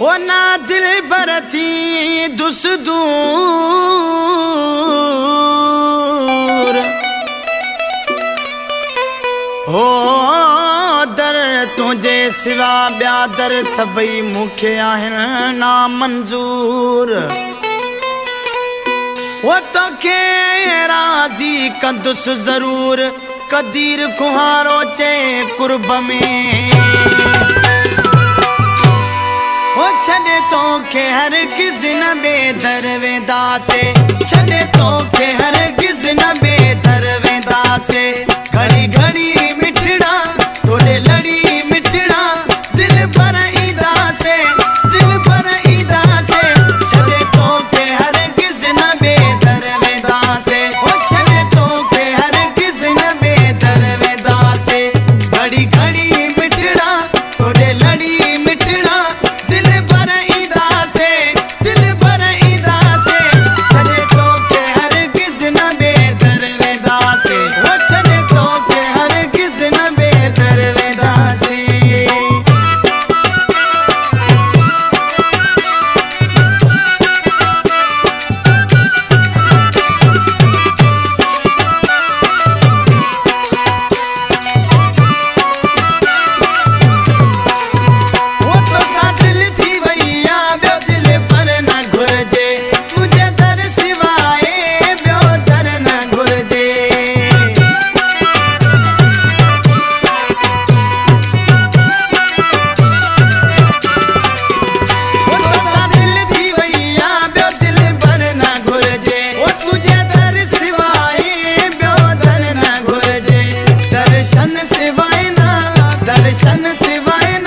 वो ना दिल बरती दुस दूर हो दर तुझे सिवा ॿिया दर सभई मूंखे आहिनि ना मंजूर वो तोखे राज़ी कंदुसि ज़रूर कदीर कुहारो चे कुर्ब में वो छॾे तोखे हरगिज़ न बेदर वेंदासे छॾे तोखे हरगिज़ न बेदर वेंदासे घड़ी घड़ी मिठड़ा तोड़े लड़ी मिठड़ा दिल पर ईंदा से दिल पर ईंदा से छॾे तोखे हरगिज़ न बेदर वेंदासे वो छॾे तोखे हरगिज़ न बेदर वेंदासे घड़ी घड़ी मिठड़ा तोड़े लड़ी मिठड़ा दिल पर ईंदा से दिल पर ईंदा से छॾे तोखे हरगिज़ न बेदर वेंदासे वो छॾे तोखे हरगिज़ न बेदर वेंदासे दर्शन सिवाय ना